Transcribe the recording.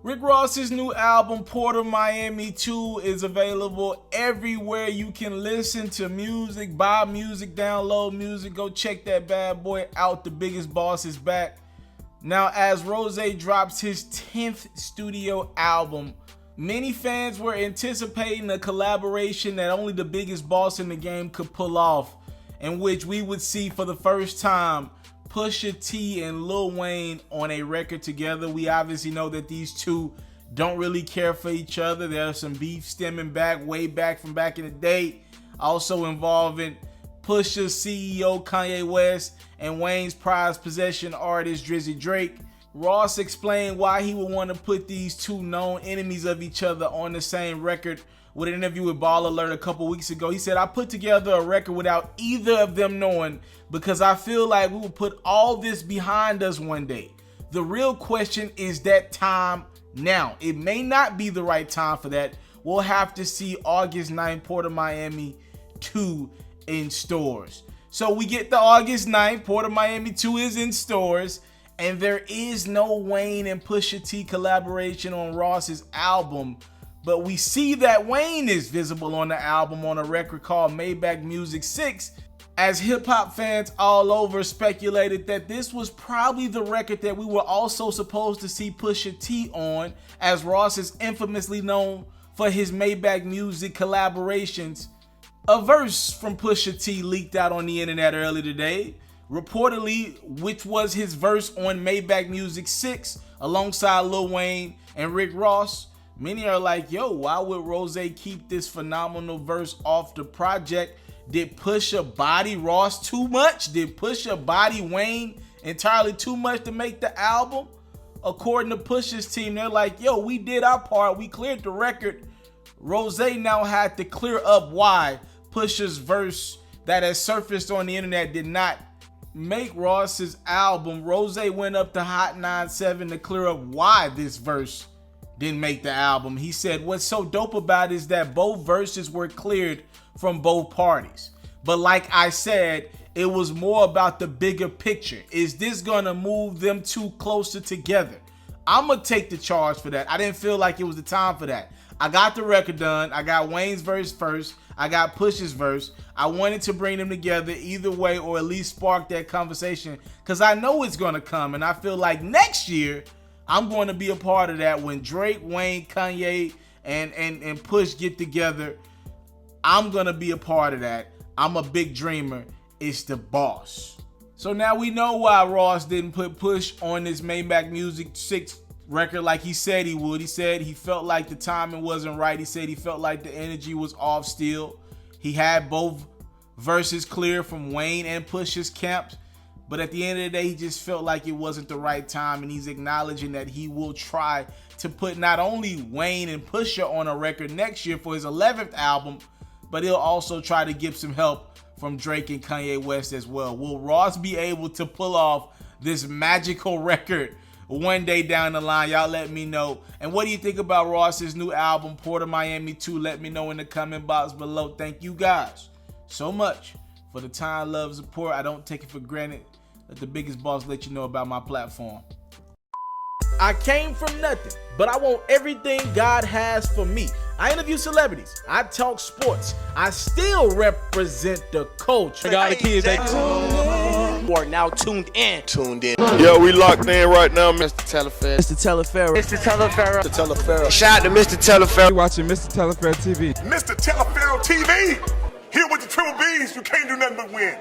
Rick Ross's new album, Port of Miami 2, is available everywhere you can listen to music, buy music, download music. Go check that bad boy out. The Biggest Boss is back. Now, as Rose drops his 10th studio album, many fans were anticipating a collaboration that only the biggest boss in the game could pull off, in which we would see for the first time Pusha T and Lil Wayne on a record together. We obviously know that these two don't really care for each other. There's some beef stemming back, way back from back in the day, also involving Pusha's CEO Kanye West and Wayne's prized possession artist Drizzy Drake. Ross explained why he would want to put these two known enemies of each other on the same record with an interview with Ball Alert a couple weeks ago. He said, "I put together a record without either of them knowing because I feel like we will put all this behind us one day. The real question is that time now. It may not be the right time for that. We'll have to see." August 9th, Port of Miami 2 in stores. So we get the August 9th, Port of Miami 2 is in stores, and there is no Wayne and Pusha T collaboration on Ross's album. But we see that Wayne is visible on the album on a record called Maybach Music 6, as hip-hop fans all over speculated that this was probably the record that we were also supposed to see Pusha T on, as Ross is infamously known for his Maybach Music collaborations. A verse from Pusha T leaked out on the internet earlier today, reportedly, which was his verse on Maybach Music 6 alongside Lil Wayne and Rick Ross. Many are like, yo, why would Rose keep this phenomenal verse off the project? Did Pusha body Ross too much? Did Pusha body Wayne entirely too much to make the album? According to Pusha's team, they're like, yo, we did our part. We cleared the record. Rose now had to clear up why Pusha's verse that has surfaced on the internet did not make Ross's album. Rose went up to Hot 97 to clear up why this verse didn't make the album. He said, "What's so dope about it is that both verses were cleared from both parties. But like I said, it was more about the bigger picture. Is this gonna move them two closer together? I'm gonna take the charge for that. I didn't feel like it was the time for that. I got the record done. I got Wayne's verse first. I got Pusha's verse. I wanted to bring them together either way, or at least spark that conversation, because I know it's gonna come. And I feel like next year, I'm going to be a part of that when Drake, Wayne, Kanye, and Push get together. I'm going to be a part of that. I'm a big dreamer. It's the boss." So now we know why Ross didn't put Push on this Maybach Music 6 record like he said he would. He said he felt like the timing wasn't right. He said he felt like the energy was off still. He had both verses clear from Wayne and Push's camps. But at the end of the day, he just felt like it wasn't the right time, and he's acknowledging that he will try to put not only Wayne and Pusha on a record next year for his 11th album, but he'll also try to get some help from Drake and Kanye West as well. Will Ross be able to pull off this magical record one day down the line? Y'all let me know. And what do you think about Ross's new album, Port of Miami 2? Let me know in the comment box below. Thank you guys so much for the time, love, support. I don't take it for granted. Let the Biggest Boss let you know about my platform. I came from nothing, but I want everything God has for me. I interview celebrities. I talk sports. I still represent the culture. I got the kids. You are now tuned in. Yo, we locked in right now, Mr. TALIAFERRO. Mr. TALIAFERRO. Mr. TALIAFERRO. Mr. TALIAFERRO. Shout out to Mr. TALIAFERRO. You're watching Mr. TALIAFERRO TV. Mr. TALIAFERRO TV. Here with the triple B's, you can't do nothing but win.